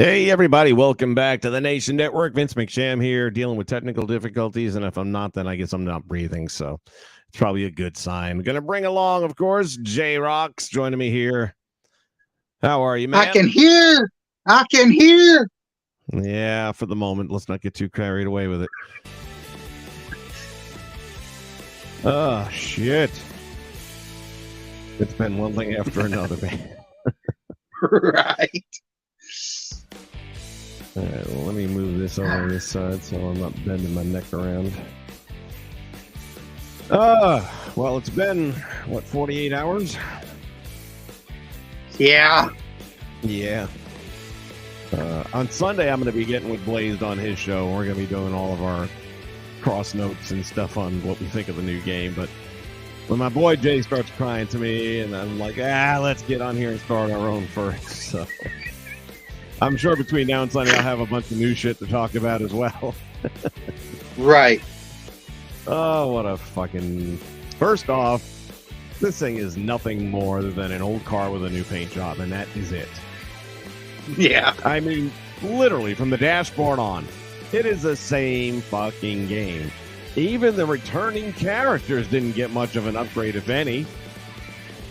Hey, everybody. Welcome back to the Nation Network. Vince McSham here, dealing with technical difficulties. And if I'm not, then I guess I'm not breathing. So it's probably a good sign. Going to bring along, of course, J-Rocks joining me here. How are you, man? I can hear. Yeah, for the moment. Let's not get too carried away with it. Oh, shit. It's been one thing after another, man. Right. All right, well, let me move this over this side so I'm not bending my neck around. Well, it's been, 48 hours? Yeah. Yeah. On Sunday, I'm going to be getting with Blazed on his show. We're going to be doing all of our cross notes and stuff on what we think of the new game. But when my boy Jay starts crying to me, and I'm like, let's get on here and start our own first. So I'm sure between now and Sunday, I'll have a bunch of new shit to talk about as well. Right. Oh, what a fucking... First off, this thing is nothing more than an old car with a new paint job, and that is it. Yeah. I mean, literally, from the dashboard on, it is the same fucking game. Even the returning characters didn't get much of an upgrade, if any.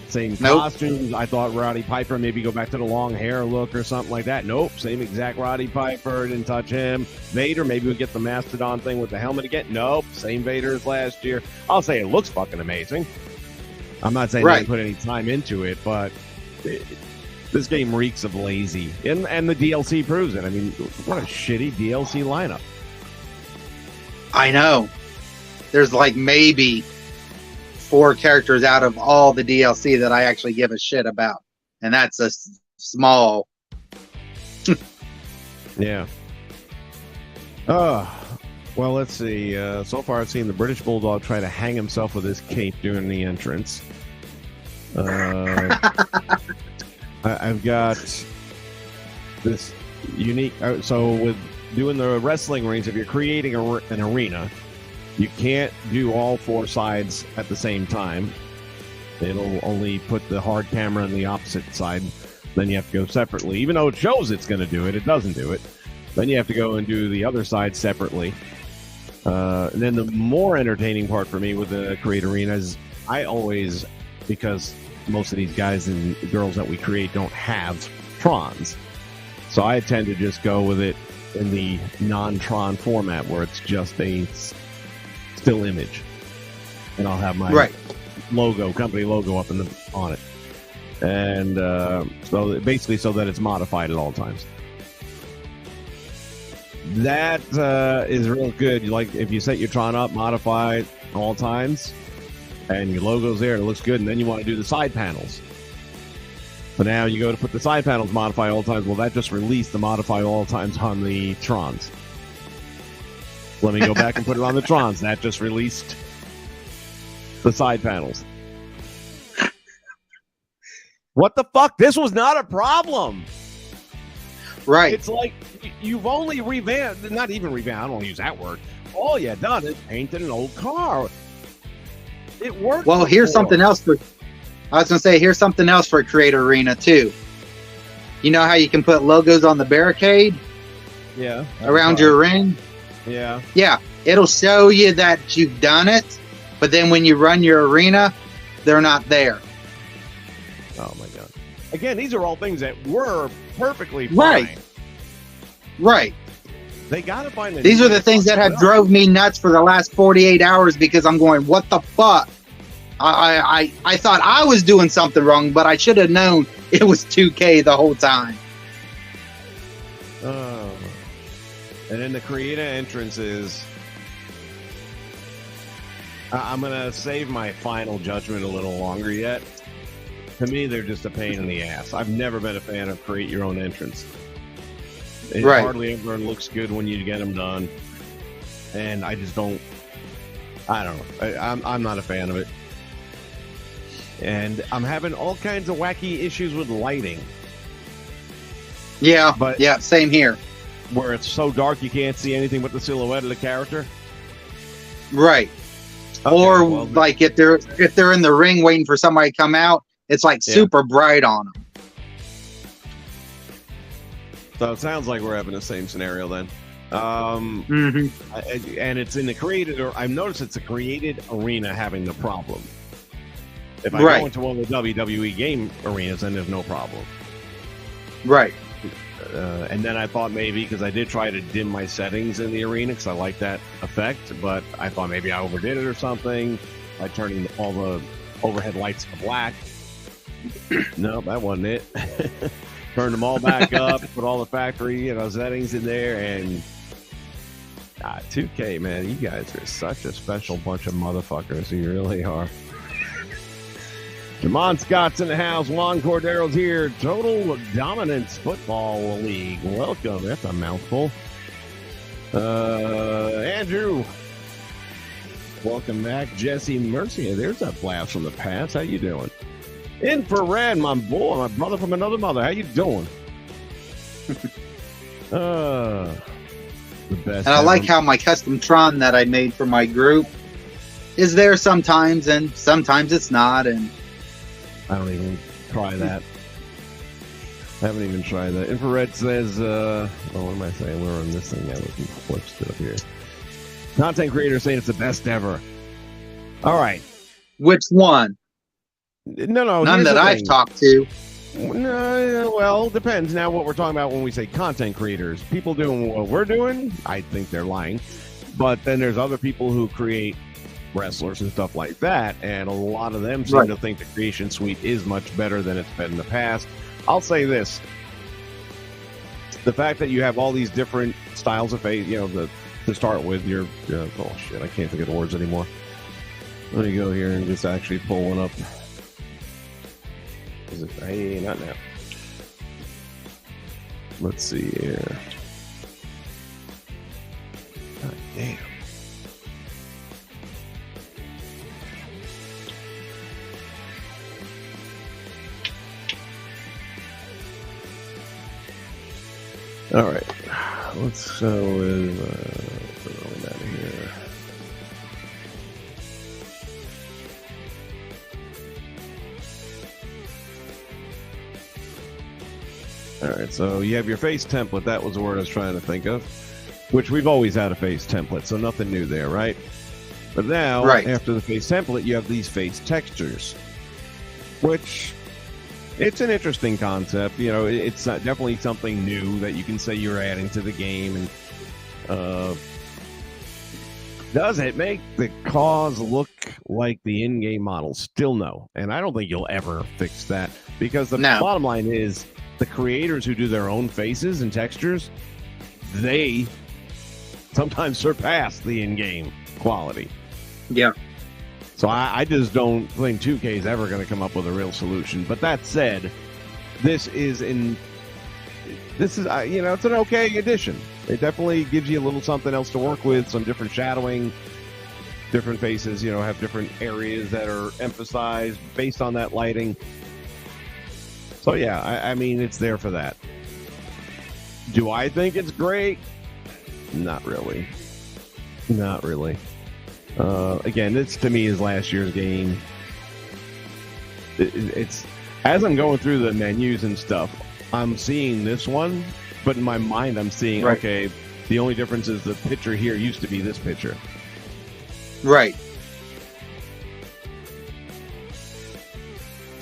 Same costumes. I thought Roddy Piper maybe go back to the long hair look or something like that. Nope. Same exact Roddy Piper. Didn't touch him. Vader, maybe we'll get the Mastodon thing with the helmet again. Nope. Same Vader as last year. I'll say it looks fucking amazing. I'm not saying they didn't put any time into it, but this game reeks of lazy. And the DLC proves it. I mean, what a shitty DLC lineup. I know. There's like maybe 4 characters out of all the DLC that I actually give a shit about. And that's a small. Yeah. Well, let's see. So far, I've seen the British Bulldog try to hang himself with his cape during the entrance. I've got this unique... So with doing the wrestling rings, if you're creating an arena, you can't do all 4 sides at the same time. It'll only put the hard camera on the opposite side. Then you have to go separately. Even though it shows it's going to do it, it doesn't do it. Then you have to go and do the other side separately. And then the more entertaining part for me with the Create Arena is I always, because most of these guys and girls that we create don't have Trons. So I tend to just go with it in the non-Tron format where it's just a still image. And I'll have my logo, company logo up on it. And so basically so that it's modified at all times. That is real good. Like if you set your Tron up, modified all times, and your logo's there, it looks good, and then you want to do the side panels. So now you go to put the side panels modify all times. Well, that just released the modify all times on the Trons. Let me go back and put it on the Trons. That just released the side panels. What the fuck? This was not a problem. Right. It's like you've only revamped, not even revamped, I don't want to use that word. All you done is painted an old car. It worked. Well, here's something else for... I was going to say, here's something else for Create Arena, too. You know how you can put logos on the barricade? Yeah. Around your ring? Yeah. Yeah. It'll show you that you've done it, but then when you run your arena, they're not there. Oh, my God. Again, these are all things that were perfectly fine. Right. Right. They got to find... These are the things that have drove me nuts for the last 48 hours because I'm going, what the fuck? I thought I was doing something wrong, but I should have known it was 2K the whole time. Oh. And then the Creator entrances. I'm going to save my final judgment a little longer yet. To me, they're just a pain in the ass. I've never been a fan of create your own entrance. It hardly ever looks good when you get them done. And I just don't... I don't know. I'm not a fan of it. And I'm having all kinds of wacky issues with lighting. Yeah, but yeah, same here. Where it's so dark you can't see anything but the silhouette of the character. Right. Okay, or well, like if they're in the ring waiting for somebody to come out, it's like super bright on them. So it sounds like we're having the same scenario then. Mm-hmm. And it's in the created, or I've noticed it's a created arena having the problem. If I Right. go into one of the WWE game arenas, then there's no problem. Right. And then I thought maybe, because I did try to dim my settings in the arena because I like that effect, but I thought maybe I overdid it or something by turning all the overhead lights to black. No, that wasn't it. Turned them all back up, put all the factory settings in there, and 2K, man, you guys are such a special bunch of motherfuckers. You really are. Jamon Scott's in the house. Juan Cordero's here. Total Dominance Football League. Welcome. That's a mouthful. Andrew, welcome back. Jesse Mercier. There's that blast from the past. How you doing? Infrared, my boy, my brother from another mother. How you doing? The best. And I like how my custom Tron that I made for my group is there sometimes, and sometimes it's not. And I don't even try that. I haven't even tried that. Infrared says, what am I saying? We're on this thing now. We can flip stuff here. Content creator saying it's the best ever. All right. which one? No. None that I've talked to. No, well, depends. Now, what we're talking about when we say content creators, people doing what we're doing, I think they're lying. But then there's other people who create wrestlers and stuff like that, and a lot of them seem to think the Creation Suite is much better than it's been in the past. I'll say this. The fact that you have all these different styles of face, to start with, oh shit, I can't think of the words anymore. Let me go here and just actually pull one up. Is it? Hey, not now. Let's see here. God damn. All right, let's go with put all that in here. All right, so you have your face template. That was the word I was trying to think of, which we've always had a face template, so nothing new there, right? But now, after the face template, you have these face textures, which it's an interesting concept. It's definitely something new that you can say you're adding to the game. And does it make the cause look like the in-game model? Still no. And I don't think you'll ever fix that, because the bottom line is the creators who do their own faces and textures, they sometimes surpass the in-game quality. Yeah. So I just don't think 2K is ever going to come up with a real solution. But that said, it's an okay addition. It definitely gives you a little something else to work with, some different shadowing, different faces, have different areas that are emphasized based on that lighting. So yeah, I mean, it's there for that. Do I think it's great? Not really. Not really. Again, this to me is last year's game. It's as I'm going through the menus and stuff, I'm seeing this one, but in my mind I'm seeing, okay, the only difference is the picture here used to be this picture. Right.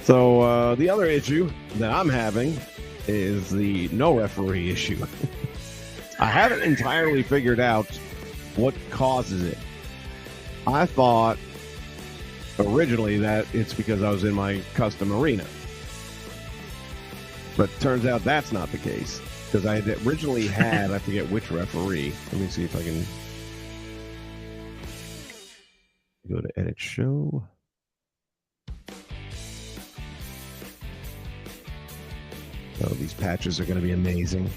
So the other issue that I'm having is the no referee issue. I haven't entirely figured out what causes it. I thought originally that it's because I was in my custom arena. But turns out that's not the case. Because I had originally had, I forget which referee. Let me see if I can go to edit show. Oh, these patches are going to be amazing.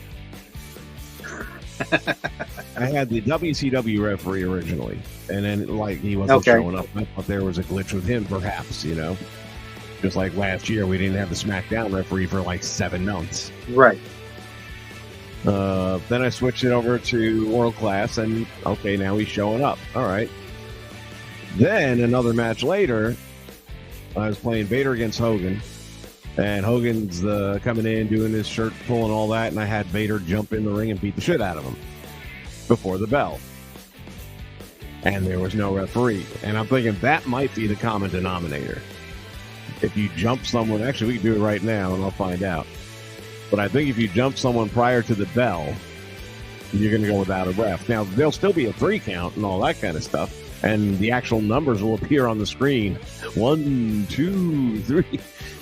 I had the WCW referee originally, and then he wasn't showing up. I thought there was a glitch with him, perhaps. Just like last year, we didn't have the SmackDown referee for like 7 months. Right. Then I switched it over to World Class, and okay, now he's showing up. All right. Then another match later, I was playing Vader against Hogan, And Hogan's coming in, doing his shirt pull and all that, and I had Vader jump in the ring and beat the shit out of him before the bell. And there was no referee. And I'm thinking that might be the common denominator. If you jump someone, actually, we can do it right now, and I'll find out. But I think if you jump someone prior to the bell, you're going to go without a ref. Now, there'll still be a 3 count and all that kind of stuff, and the actual numbers will appear on the screen. 1, 2, 3.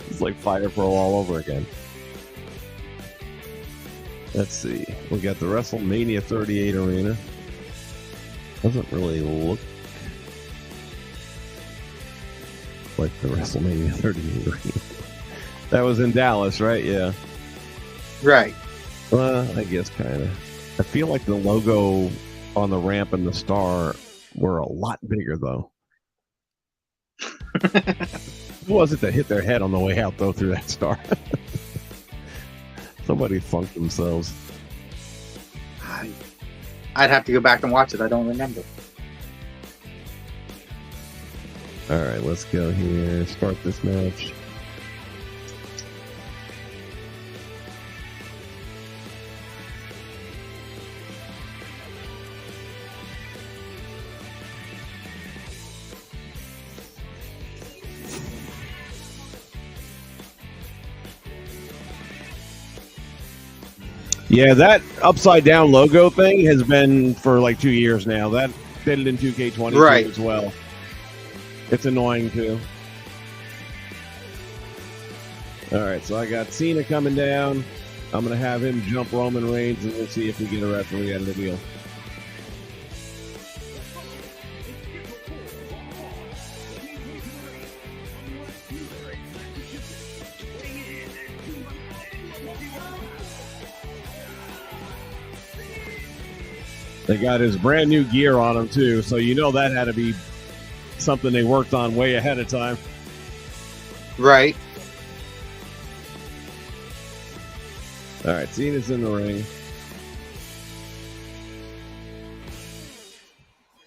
It's like Fire Pro all over again. Let's see. We got the WrestleMania 38 arena. Doesn't really look like the WrestleMania 38 arena. That was in Dallas, right? Yeah. Right. I guess kind of. I feel like the logo on the ramp and the star were a lot bigger, though. Who was it that hit their head on the way out, though, through that star? Somebody funked themselves. I'd have to go back and watch it. I don't remember. All right, let's go here. Start this match. Yeah, that upside down logo thing has been for like 2 years now. That did it in 2K20 right. as well. It's annoying too. All right, so I got Cena coming down. I'm going to have him jump Roman Reigns, and we'll see if we get a referee out of the deal. They got his brand new gear on him, too, so you know that had to be something they worked on way ahead of time. Right. All right, Cena's in the ring.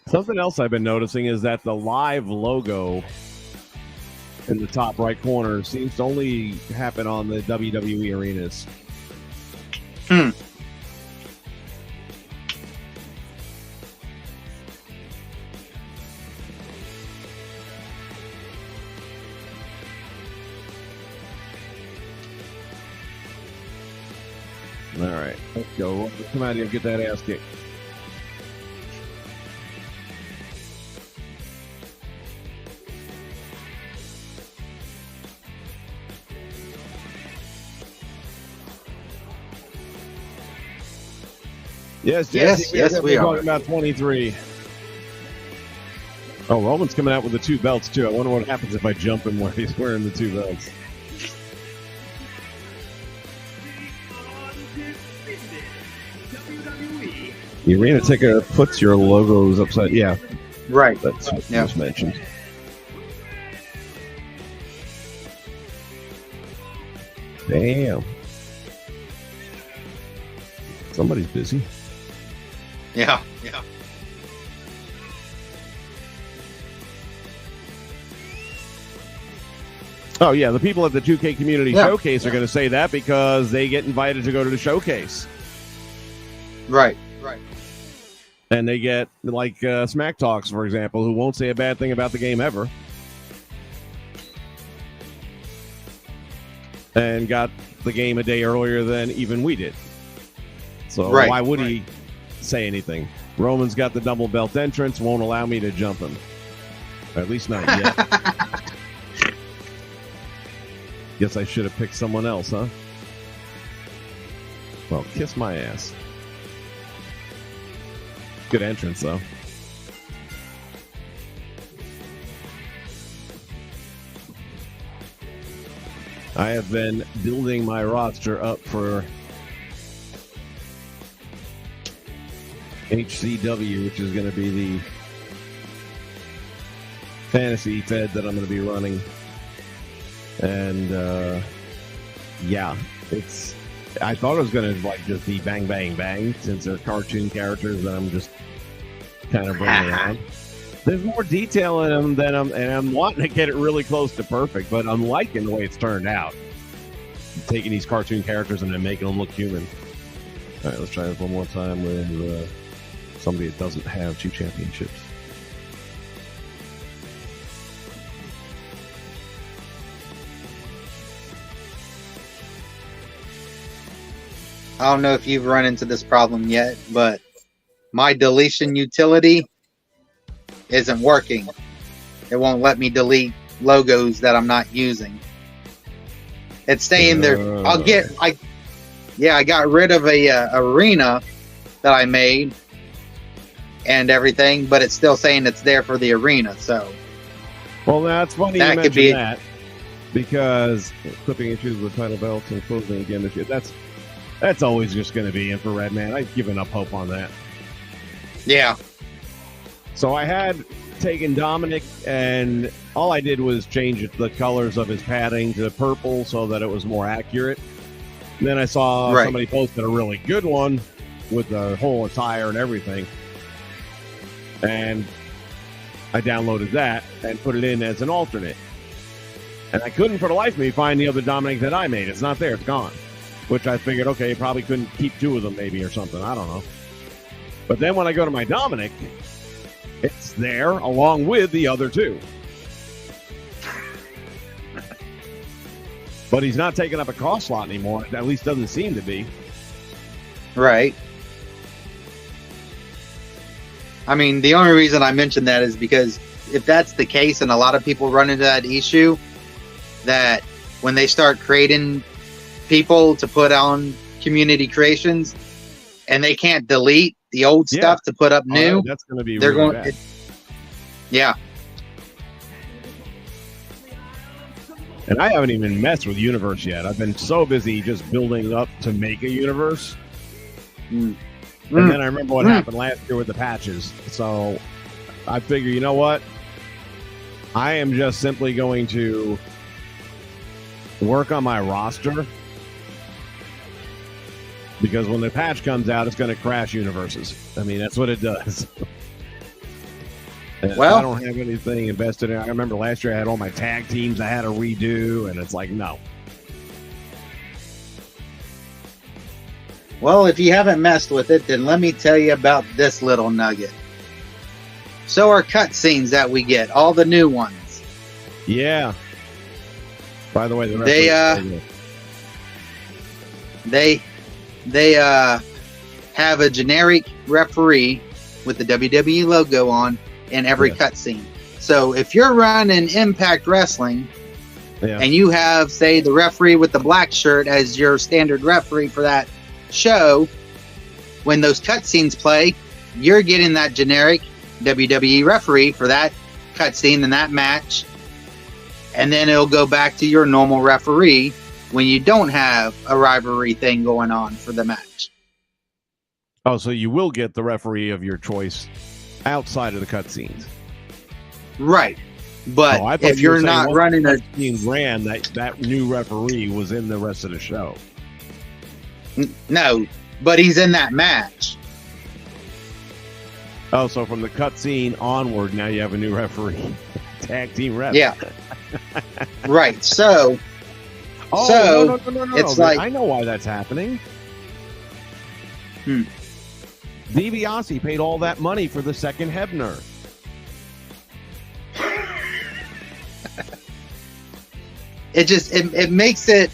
Something else I've been noticing is that the live logo in the top right corner seems to only happen on the WWE arenas. All right, let's go. Come out here and get that ass kicked. Yes, Jesse, yes, we are. Talking about 23. Oh, Roman's coming out with the 2 belts, too. I wonder what happens if I jump him where he's wearing the 2 belts. The arena ticket puts your logos upside. Yeah, right. That's what was mentioned. Damn, somebody's busy. Yeah. Oh yeah, the people at the 2K Community Showcase are going to say that because they get invited to go to the showcase. Right. And they get, like, Smack Talks, for example, who won't say a bad thing about the game ever. And got the game a day earlier than even we did. So why would he say anything? Roman's got the double belt entrance, won't allow me to jump him. Or at least not yet. Guess I should have picked someone else, huh? Well, kiss my ass. Good entrance, though. I have been building my roster up for HCW, which is going to be the fantasy fed that I'm going to be running. And, yeah, I thought it was going to just be bang, bang, bang, since they're cartoon characters that I'm just kind of bringing around. There's more detail in them and I'm wanting to get it really close to perfect, but I'm liking the way it's turned out. taking these cartoon characters and then making them look human. All right, let's try this one more time with somebody that doesn't have 2 championships. I don't know if you've run into this problem yet, but my deletion utility isn't working. It won't let me delete logos that I'm not using. It's staying there. I got rid of a arena that I made and everything, but it's still saying it's there for the arena. So, well, that's funny that you could be that, because clipping issues with title belts and closing again this year. That's always just going to be infrared, man. I've given up hope on that. Yeah. So I had taken Dominic, and all I did was change the colors of his padding to purple so that it was more accurate. And then I saw somebody posted a really good one with the whole attire and everything. And I downloaded that and put it in as an alternate. And I couldn't for the life of me find the other Dominic that I made. It's not there. It's gone. Which I figured, okay, you probably couldn't keep 2 of them maybe or something. I don't know. But then when I go to my Dominic, it's there along with the other 2. But he's not taking up a cost slot anymore. At least doesn't seem to be. Right. I mean, the only reason I mentioned that is because if that's the case, and a lot of people run into that issue, that when they start creating people to put on community creations and they can't delete the old stuff to put up new, that's going to be they're really going bad. Yeah. And I haven't even messed with Universe yet. I've been so busy just building up to make a Universe. And then I remember what happened last year with the patches. So I figure, you know what? I am just simply going to work on my roster, because when the patch comes out, it's going to crash universes. I mean, that's what it does. Well, I don't have anything invested in. I remember last year I had all my tag teams I had to redo, and it's like, no. Well, if you haven't messed with it, then let me tell you about this little nugget. So our cutscenes that we get, all the new ones. Yeah. By the way, they have a generic referee with the WWE logo on in every cutscene. So if you're running Impact Wrestling and you have, say, the referee with the black shirt as your standard referee for that show, when those cutscenes play, you're getting that generic WWE referee for that cutscene and that match, and then it'll go back to your normal referee when you don't have a rivalry thing going on for the match. Oh, so you will get the referee of your choice outside of the cutscenes. Right. But if you're not running a ran, that new referee was in the rest of the show. No, but he's in that match. Oh, so from the cutscene onward, now you have a new referee. Tag team ref. Yeah. Right. So no. It's like, I know why that's happening. DiBiase paid all that money for the second Hebner. It makes it,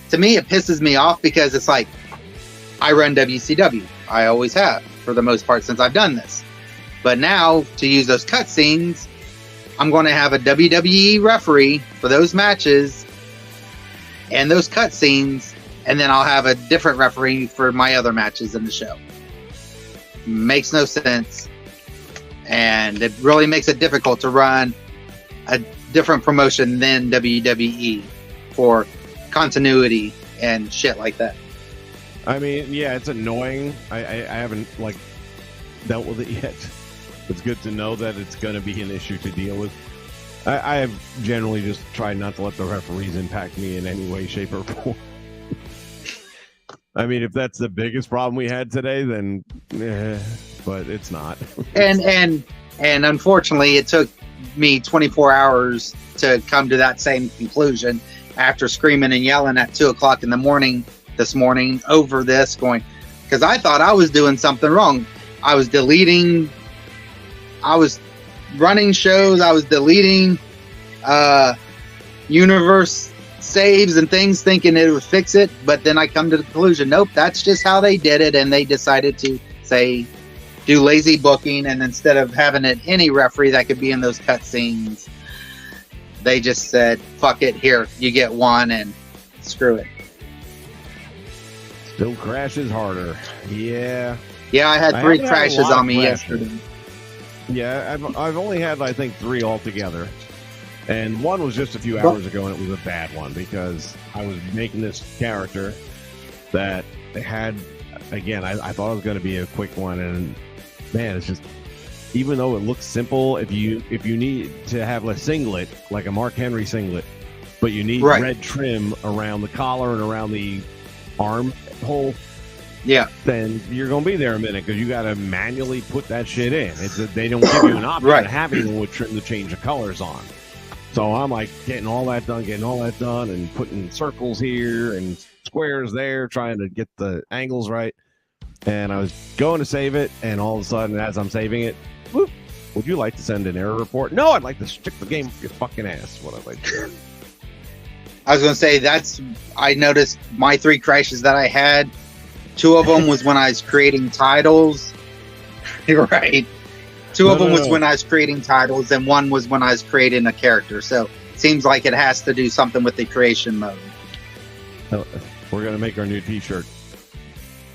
to me, it pisses me off, because it's like, I run WCW. I always have, for the most part, since I've done this. But now, to use those cutscenes, I'm going to have a WWE referee for those matches and those cutscenes, and then I'll have a different referee for my other matches in the show. Makes no sense. And it really makes it difficult to run a different promotion than WWE for continuity and shit like that. I mean, yeah, it's annoying. I haven't dealt with it yet. It's good to know that it's going to be an issue to deal with. I have generally just tried not to let the referees impact me in any way, shape, or form. I mean, if that's the biggest problem we had today, then but it's not. and unfortunately, it took me 24 hours to come to that same conclusion after screaming and yelling at 2 o'clock in the morning this morning over this, going, because I thought I was doing something wrong. I was running shows, I was deleting universe saves and things thinking it would fix it, but then I come to the conclusion, nope, that's just how they did it, and they decided to say do lazy booking, and instead of having it any referee that could be in those cutscenes, they just said, fuck it, here, you get one, and screw it. Still crashes harder. Yeah. Yeah, I had 3 crashes on me yesterday. Yeah, I've only had, I think, 3 altogether. And one was just a few hours ago, and it was a bad one because I was making this character that had, again, I thought it was going to be a quick one, and man, it's just, even though it looks simple, if you need to have a singlet, like a Mark Henry singlet, but you need red trim around the collar and around the arm hole, then you're going to be there a minute because you got to manually put that shit in. They don't give you an option of having wood trim to change the colors on. So I'm like getting all that done, and putting circles here and squares there, trying to get the angles right. And I was going to save it, and all of a sudden, as I'm saving it, whoop, would you like to send an error report? No, I'd like to stick the game up your fucking ass. What I'd like to do. I was going to say, I noticed my 3 crashes that I had. 2 of them was when I was creating titles. Right. 2 of them was when I was creating titles, and 1 was when I was creating a character. So it seems like it has to do something with the creation mode. We're going to make our new t-shirt.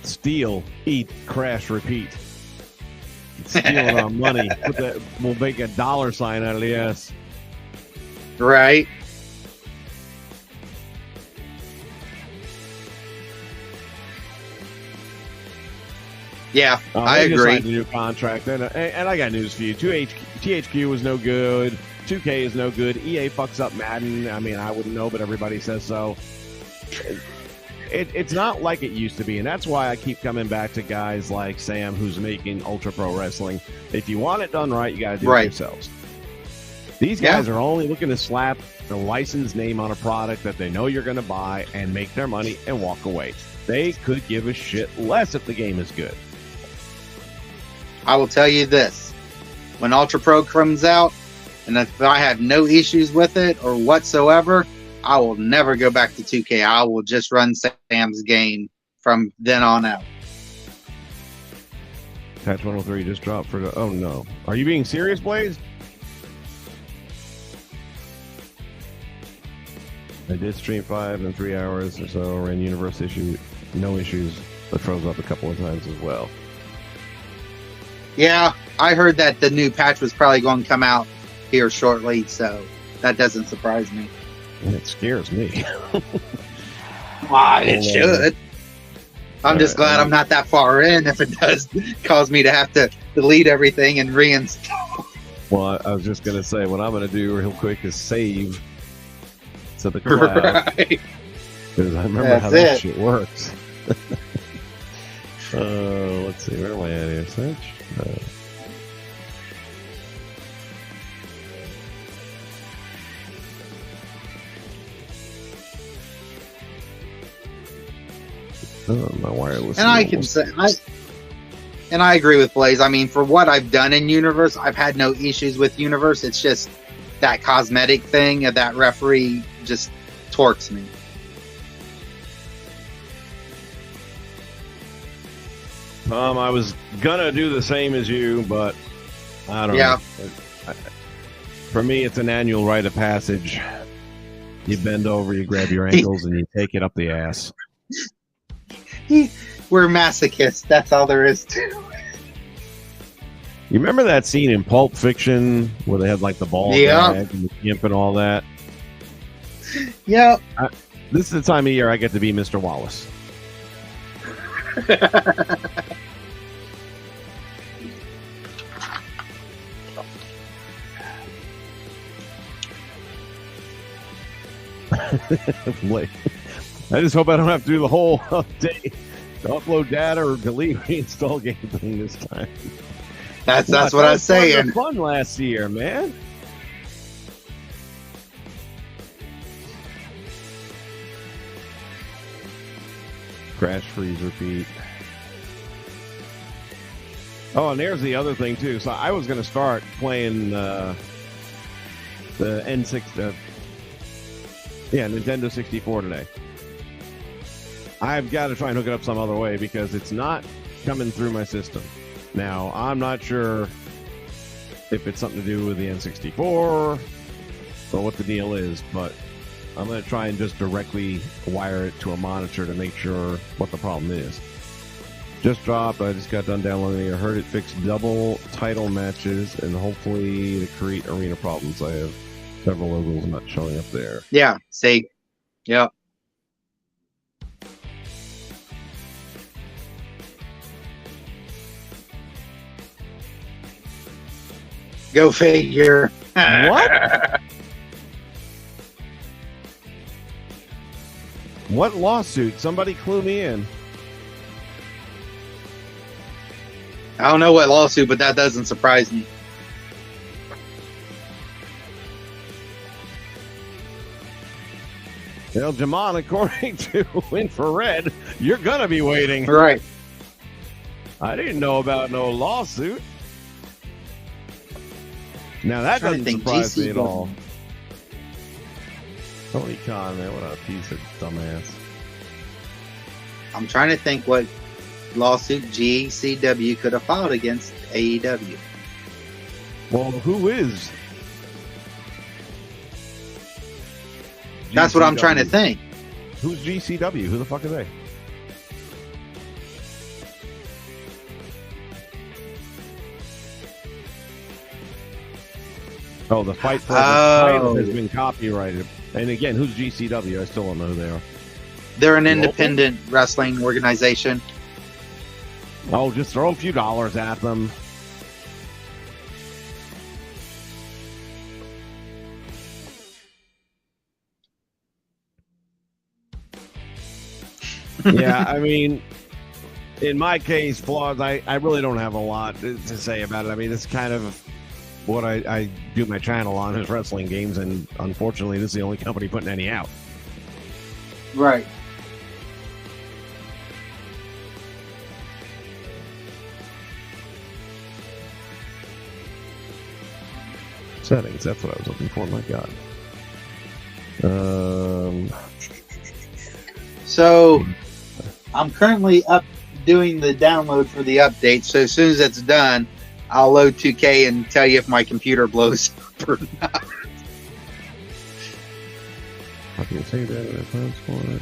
Steal, eat, crash, repeat. Stealing our money. We'll make a $sign out of the S. Right. Yeah, I agree. Just signed a new contract, and I got news for you. THQ was no good. 2K is no good. EA fucks up Madden. I mean, I wouldn't know, but everybody says so. It's not like it used to be, and that's why I keep coming back to guys like Sam, who's making Ultra Pro Wrestling. If you want it done right, you got to do it yourselves. These guys are only looking to slap the licensed name on a product that they know you're going to buy and make their money and walk away. They could give a shit less if the game is good. I will tell you this. When Ultra Pro comes out, and if I have no issues with it or whatsoever, I will never go back to 2K. I will just run Sam's game from then on out. Patch 103 just dropped for the... Oh, no. Are you being serious, Blaze? I did stream 5 in 3 hours or so. Ran universe issue. No issues, but froze up a couple of times as well. Yeah, I heard that the new patch was probably going to come out here shortly, so that doesn't surprise me. It scares me. Why, it should. I'm just glad I'm not that far in if it does cause me to have to delete everything and reinstall. Well, I was just going to say, what I'm going to do real quick is save to the cloud. Right. Because I remember how that shit works. Let's see, where am I at here? Search? My wireless. And I can say, I agree with Blaze. I mean, for what I've done in Universe, I've had no issues with Universe. It's just that cosmetic thing of that referee just torques me. I was gonna do the same as you, but I don't know. For me, it's an annual rite of passage. You bend over, you grab your ankles, and you take it up the ass. We're masochists. That's all there is to it. You remember that scene in Pulp Fiction where they had like the ball gag and the gimp and all that? Yep. This is the time of year I get to be Mr. Wallace. I just hope I don't have to do the whole update, upload data or delete reinstall game thing this time. That's what I was saying. Fun last year, man. Crash, freeze, repeat. Oh, and there's the other thing too. So I was going to start playing the Nintendo 64 today. I've got to try and hook it up some other way because it's not coming through my system. Now, I'm not sure if it's something to do with the N64 or what the deal is, but I'm going to try and just directly wire it to a monitor to make sure what the problem is. Just dropped. I just got done downloading it. I heard it fixed double title matches and hopefully to create arena problems. I have several logos not showing up there. Yeah, see? Yep. Go figure. What? What lawsuit? Somebody clue me in. I don't know what lawsuit, but that doesn't surprise me. Well, Jamon, according to Infrared, you're going to be waiting. Right. I didn't know about no lawsuit. Now, that doesn't surprise me at all. Tony Khan, man, what a piece of dumbass. I'm trying to think what lawsuit GCW could have filed against AEW. Well, who is? That's what I'm trying to think. Who's GCW? Who the fuck are they? Oh, the fight for the title has been copyrighted. And again, who's GCW? I still don't know who they are. They're an independent wrestling organization. Oh, just throw a few dollars at them. Yeah, I mean, in my case, flaws, I really don't have a lot to say about it. I mean, it's kind of what I do my channel on is wrestling games, and unfortunately, this is the only company putting any out. Right. Settings, that's what I was looking for. My God. So, I'm currently doing the download for the update. So as soon as it's done, I'll load 2K and tell you if my computer blows up or not. How can you say that in a time squad?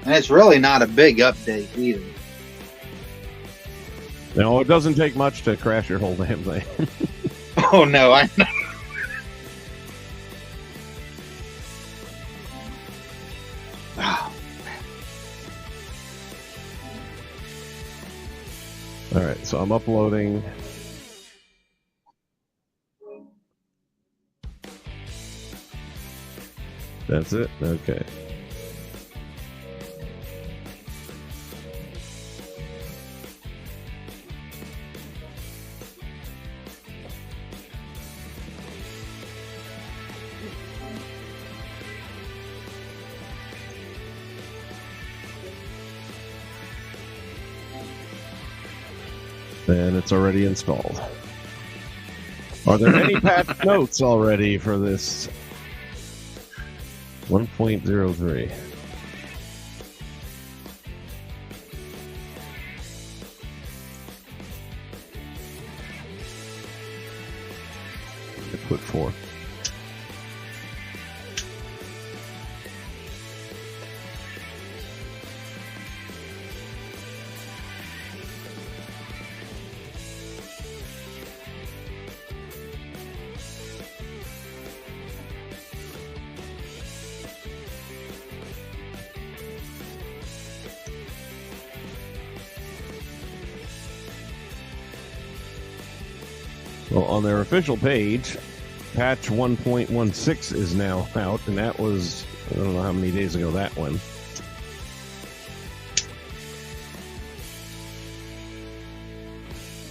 And it's really not a big update either. No, it doesn't take much to crash your whole damn thing. Oh no, I know. All right, so I'm uploading. That's it? Okay. And it's already installed. Are there any patch notes already for this 1.03? I put 4. Well, on their official page, patch 1.16 is now out, and that was I don't know how many days ago that went.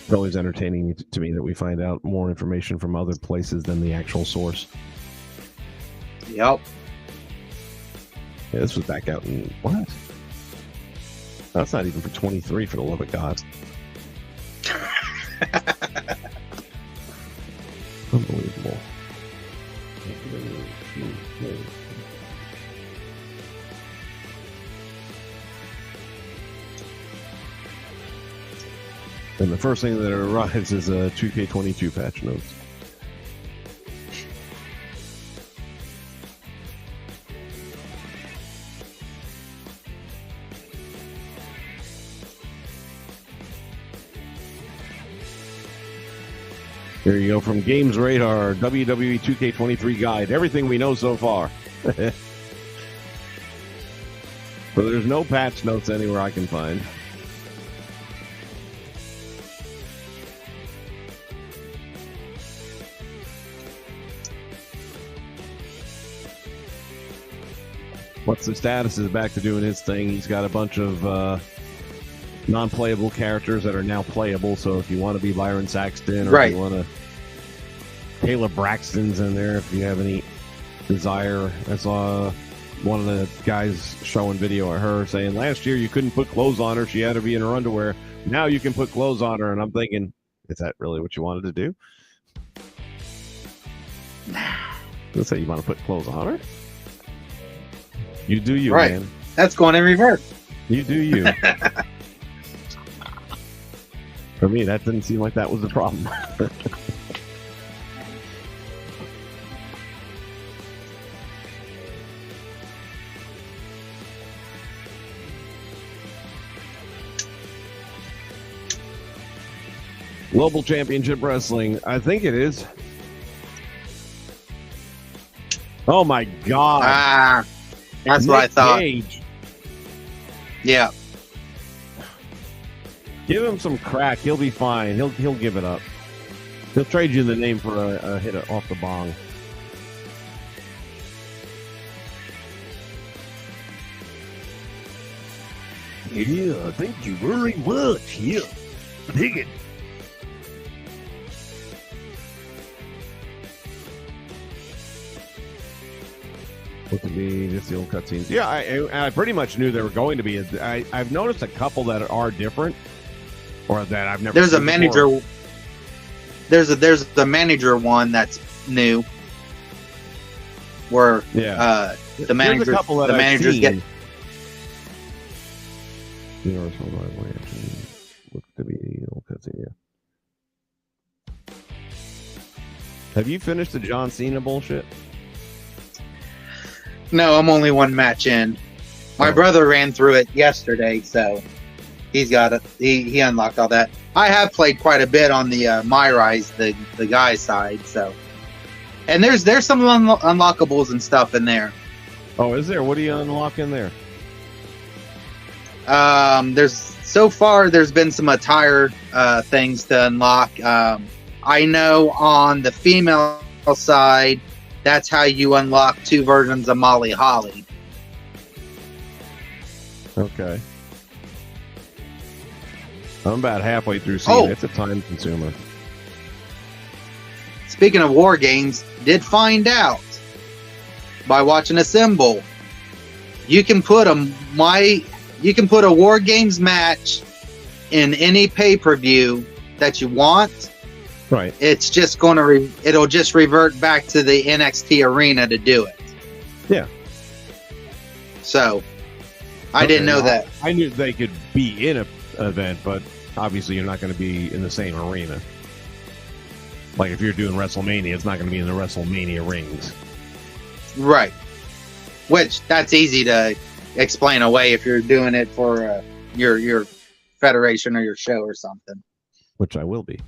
It's always entertaining to me that we find out more information from other places than the actual source. Yep. Yeah, this was back out in what? That's not even for 23, for the love of God. Unbelievable. And the first thing that arrives is a 2K22 patch notes. Here you go from Games Radar, WWE2K23 guide. Everything we know so far. So there's no patch notes anywhere I can find. What's the status is back to doing his thing. He's got a bunch of non-playable characters that are now playable. So if you want to be Byron Saxton, or if you want to, Kayla Braxton's in there. If you have any desire, I saw one of the guys showing video of her saying last year you couldn't put clothes on her; she had to be in her underwear. Now you can put clothes on her, and I'm thinking, is that really what you wanted to do? Let's say you want to put clothes on her. You do you, man. That's going in reverse. You do you. For me, that didn't seem like that was the problem. Global Championship Wrestling. I think it is. Oh, my God. Ah, that's what I thought. Cage. Yeah. Give him some crack. He'll be fine. He'll give it up. He'll trade you the name for a hit off the bong. Yeah, thank you very much. Yeah, dig it. What to be just the old cutscenes? Yeah, I pretty much knew there were going to be. I've noticed a couple that are different, or that I've never. There's a seen manager. before. There's the manager one that's new. Where the managers get. Universal Rivalry actually looks to be the old cutscene. Yeah. Have you finished the John Cena bullshit? No, I'm only one match in. My brother ran through it yesterday, so he's got it. He unlocked all that. I have played quite a bit on the MyRise, the guy side, so. And there's some unlockables and stuff in there. Oh, is there? What do you unlock in there? There's been some attire things to unlock. I know on the female side, that's how you unlock 2 versions of Molly Holly. Okay. I'm about halfway through Cena. It's a time consumer. Speaking of war games, did find out by watching a symbol, you can put a war games match in any pay-per-view that you want. Right. It's just going to it'll just revert back to the NXT arena to do it. Yeah. So, I didn't know that. I knew they could be in an event, but obviously you're not going to be in the same arena. Like if you're doing WrestleMania, it's not going to be in the WrestleMania rings. Right. Which that's easy to explain away if you're doing it for your federation or your show or something. Which I will be.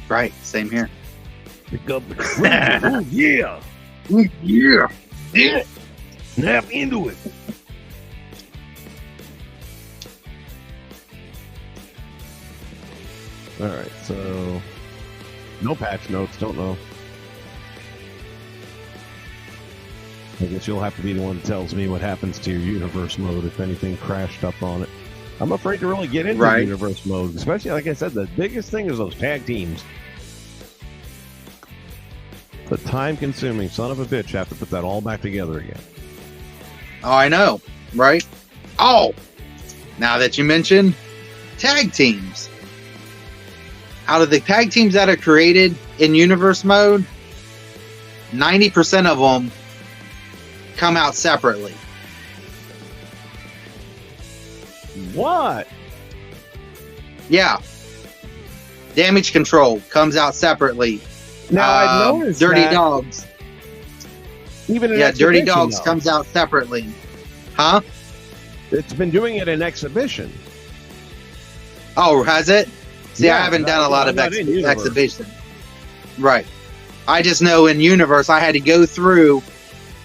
Right. Same here. Oh, yeah. Oh, yeah. Yeah. Snap into it. All right. So no patch notes. Don't know. I guess you'll have to be the one that tells me what happens to your universe mode if anything crashed up on it. I'm afraid to really get into universe mode, especially, like I said, the biggest thing is those tag teams. The time-consuming son of a bitch have to put that all back together again. Oh, I know, right? Oh, now that you mentioned tag teams. Out of the tag teams that are created in universe mode, 90% of them come out separately. What? Yeah. Damage Control comes out separately. Now, I've noticed Dirty that Dogs. Even Dirty Dogs comes out separately. Huh? It's been doing it in exhibition. Oh, has it? See, Yeah, I haven't done a lot of Universe. exhibition. Right. I just know in Universe I had to go through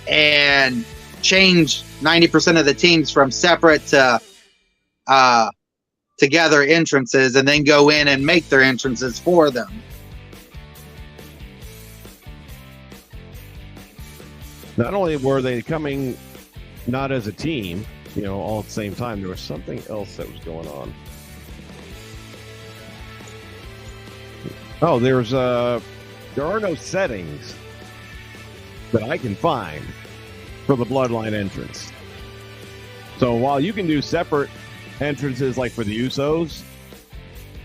and change 90% of the teams from separate to together entrances and then go in and make their entrances for them. Not only were they coming not as a team, all at the same time, there was something else that was going on. Oh, there are no settings that I can find for the Bloodline entrance. So while you can do separate entrances like for the Usos,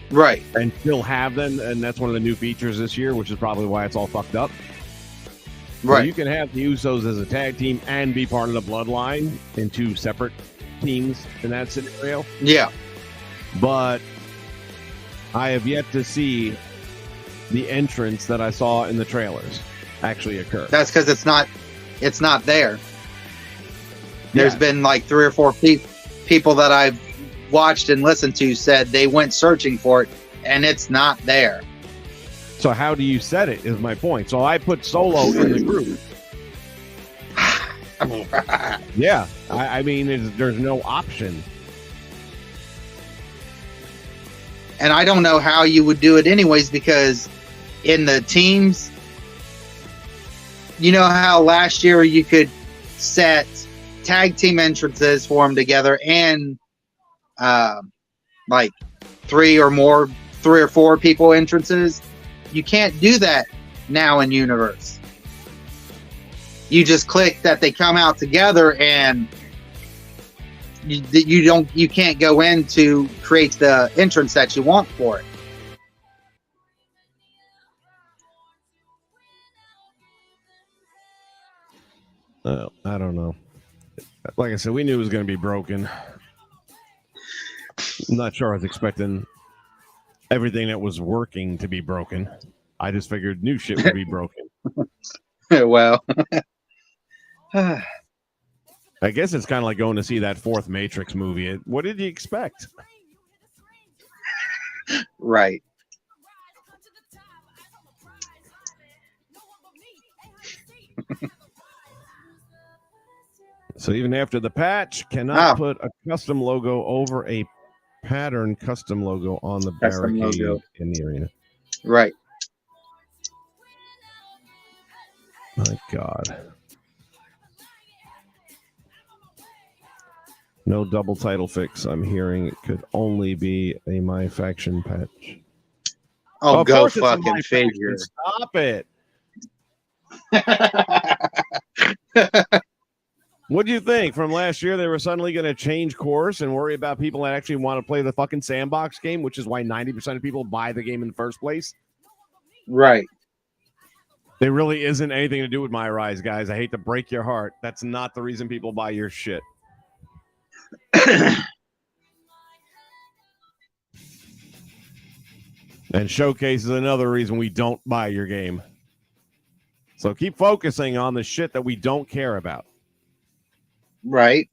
right, and still have them, and that's one of the new features this year, which is probably why it's all fucked up. Right. So you can have the Usos as a tag team and be part of the Bloodline in two separate teams in that scenario. Yeah. But I have yet to see the entrance that I saw in the trailers actually occur. That's because it's not there. There's been like 3 or 4 people that I've watched and listened to said they went searching for it and it's not there. So how do you set it is my point. So I put Solo in the group. Yeah. I mean, there's no option. And I don't know how you would do it anyways, because in the teams, you know how last year you could set tag team entrances for them together and like 3 or 4 people entrances? You can't do that now in Universe. You just click that they come out together, and you can't go in to create the entrance that you want for it. I don't know. Like I said, we knew it was going to be broken. I'm not sure I was expecting everything that was working to be broken. I just figured new shit would be broken. Well, I guess it's kind of like going to see that 4th Matrix movie. What did you expect? Right. So even after the patch, cannot put a custom logo over a pattern custom logo on the barricade in the arena. Right. My God. No double title fix. I'm hearing it could only be a My Faction patch. Oh, go fucking figure. Stop it. What do you think? From last year, they were suddenly going to change course and worry about people that actually want to play the fucking sandbox game, which is why 90% of people buy the game in the first place. Right. There really isn't anything to do with My Rise, guys. I hate to break your heart. That's not the reason people buy your shit. And Showcase is another reason we don't buy your game. So keep focusing on the shit that we don't care about. Right.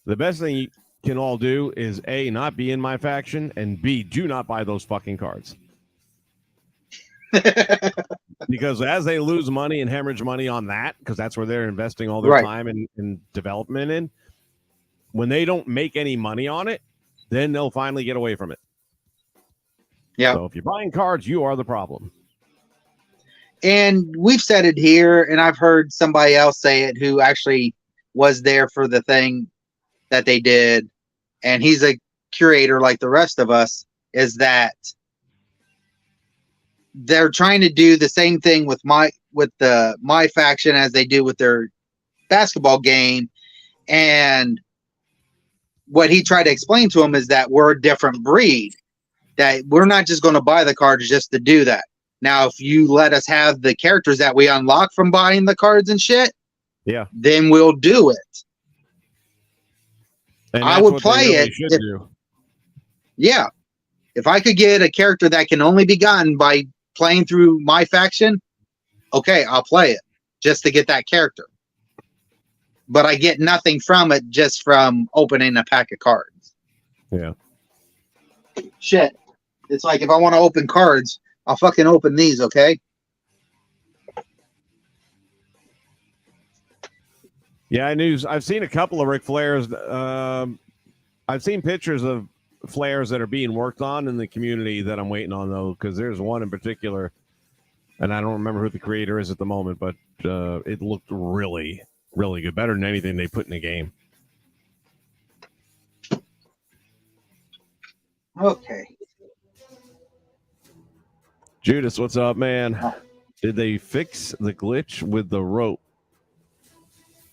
The best thing you can all do is A, not be in My Faction, and B, do not buy those fucking cards. Because as they lose money and hemorrhage money on that, because that's where they're investing all their time and development in, when they don't make any money on it, then they'll finally get away from it. Yeah. So if you're buying cards, you are the problem. And we've said it here, and I've heard somebody else say it who actually was there for the thing that they did, and he's a curator like the rest of us, is that they're trying to do the same thing with my faction as they do with their basketball game. And what he tried to explain to him is that we're a different breed, that we're not just going to buy the cards just to do that. Now, if you let us have the characters that we unlock from buying the cards and shit, yeah, then we'll do it. and I would play it. Yeah. If I could get a character that can only be gotten by playing through my faction, okay, I'll play it just to get that character. But I get nothing from it just from opening a pack of cards. Yeah. Shit. It's like if I want to open cards, I'll fucking open these, okay? Yeah, I've seen a couple of Ric Flairs. I've seen pictures of Flairs that are being worked on in the community that I'm waiting on, though, because there's one in particular, and I don't remember who the creator is at the moment, but it looked really, really good. Better than anything they put in the game. Okay. Judas, what's up, man? Did they fix the glitch with the rope?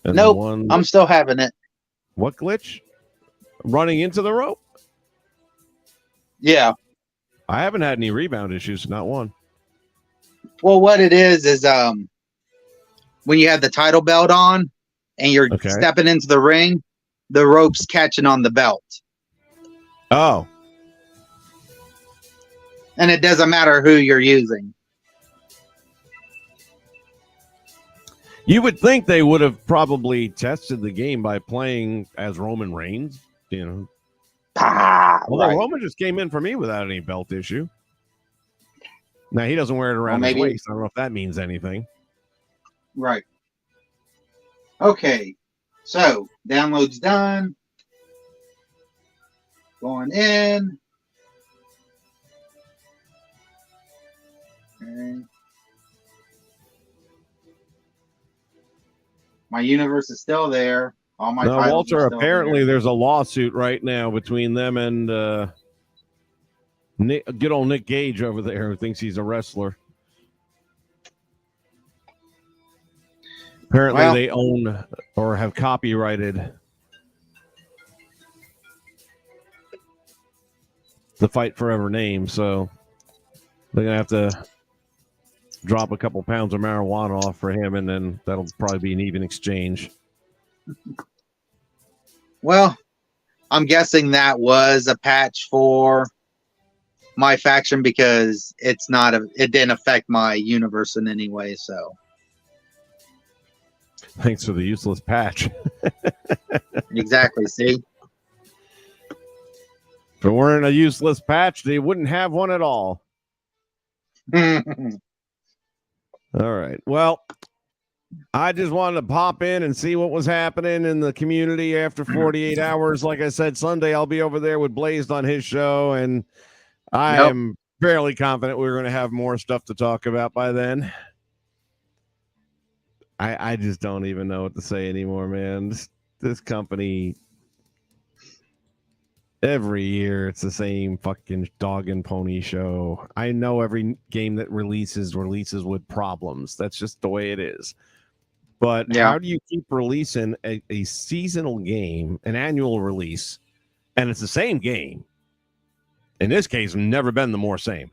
And nope, I'm still having it. What glitch? Running into the rope? Yeah. I haven't had any rebound issues, not one. Well, what it is when you have the title belt on and you're stepping into the ring, the rope's catching on the belt. Oh. And it doesn't matter who you're using. You would think they would have probably tested the game by playing as Roman Reigns, you know. Although Roman just came in for me without any belt issue. Now, he doesn't wear it around his waist. I don't know if that means anything. Right. Okay. So, download's done. Going in. Okay. My universe is still there. All my titles Walter, are still apparently there. there's a lawsuit right now between them and good old Nick Gage over there who thinks he's a wrestler. Apparently they own or have copyrighted the Fight Forever name, so they're going to have to drop a couple pounds of marijuana off for him, and then that'll probably be an even exchange. Well, I'm guessing that was a patch for my faction because it didn't affect my universe in any way, so. Thanks for the useless patch. Exactly, see? If it weren't a useless patch, they wouldn't have one at all. All right. Well, I just wanted to pop in and see what was happening in the community after 48 hours. Like I said, Sunday I'll be over there with Blazed on his show, and I am fairly confident we're going to have more stuff to talk about by then. I just don't even know what to say anymore, man. This company, every year it's the same fucking dog and pony show. I know every game that releases with problems. That's just the way it is. But how do you keep releasing a seasonal game, an annual release, and it's the same game? In this case, never been the more same.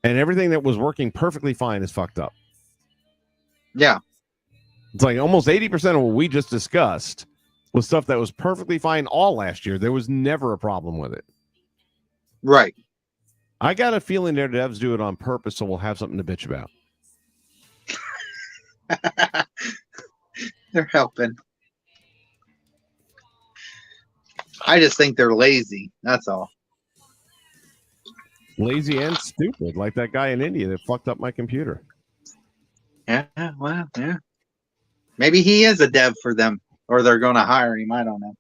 And everything that was working perfectly fine is fucked up. Yeah. It's like almost 80% of what we just discussed was stuff that was perfectly fine all last year. There was never a problem with it. Right. I got a feeling their devs do it on purpose, so we'll have something to bitch about. They're helping. I just think they're lazy. That's all. Lazy and stupid, like that guy in India that fucked up my computer. Yeah, well, yeah. Maybe he is a dev for them, or they're going to hire him. I don't know.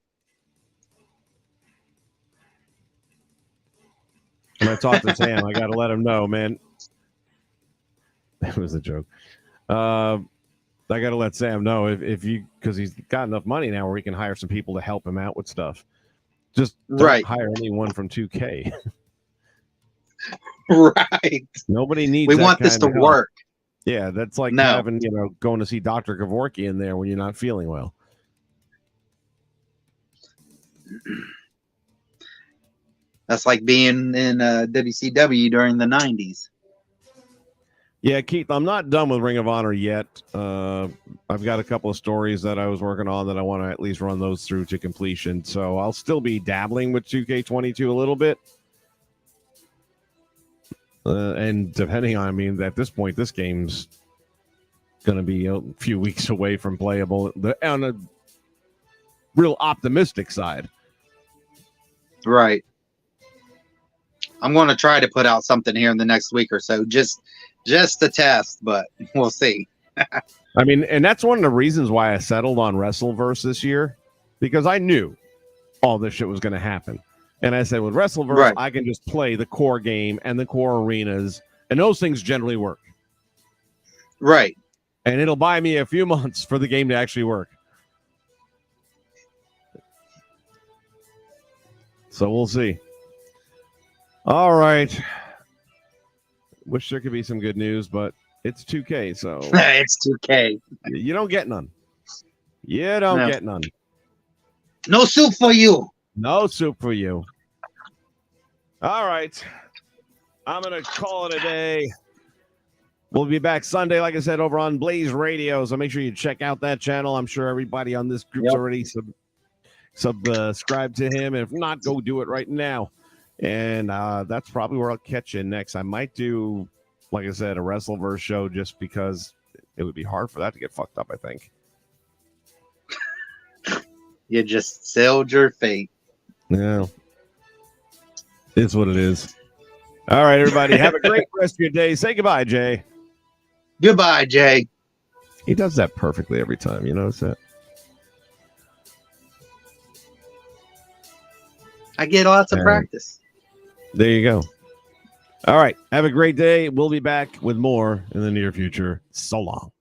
When I talk to Sam, I got to let him know, man. It was a joke. I got to let Sam know if you, because he's got enough money now where he can hire some people to help him out with stuff. Just don't hire anyone from 2K. Right. Nobody needs. We want this to work. Yeah, that's like having, going to see Dr. Kevorkian in there when you're not feeling well. That's like being in WCW during the 90s. Yeah, Keith, I'm not done with Ring of Honor yet. I've got a couple of stories that I was working on that I want to at least run those through to completion. So I'll still be dabbling with 2K22 a little bit. And depending on, at this point, this game's going to be a few weeks away from playable on a real optimistic side. Right. I'm going to try to put out something here in the next week or so, just to test, but we'll see. And that's one of the reasons why I settled on Wrestleverse this year, because I knew all this shit was going to happen. And I said, with Wrestleverse, I can just play the core game and the core arenas, and those things generally work. Right. And it'll buy me a few months for the game to actually work. So we'll see. All right. Wish there could be some good news, but it's 2K, so it's 2K. You don't get none. You don't get none. No soup for you. No soup for you. All right. I'm going to call it a day. We'll be back Sunday, like I said, over on Blaze Radio. So make sure you check out that channel. I'm sure everybody on this group's already subscribed to him. If not, go do it right now. And that's probably where I'll catch you next. I might do, like I said, a Wrestleverse show just because it would be hard for that to get fucked up, I think. You just sealed your fate. Yeah. It's what it is. All right, everybody. Have a great rest of your day. Say goodbye, Jay. Goodbye, Jay. He does that perfectly every time. You notice that? I get lots of practice. There you go. All right. Have a great day. We'll be back with more in the near future. So long.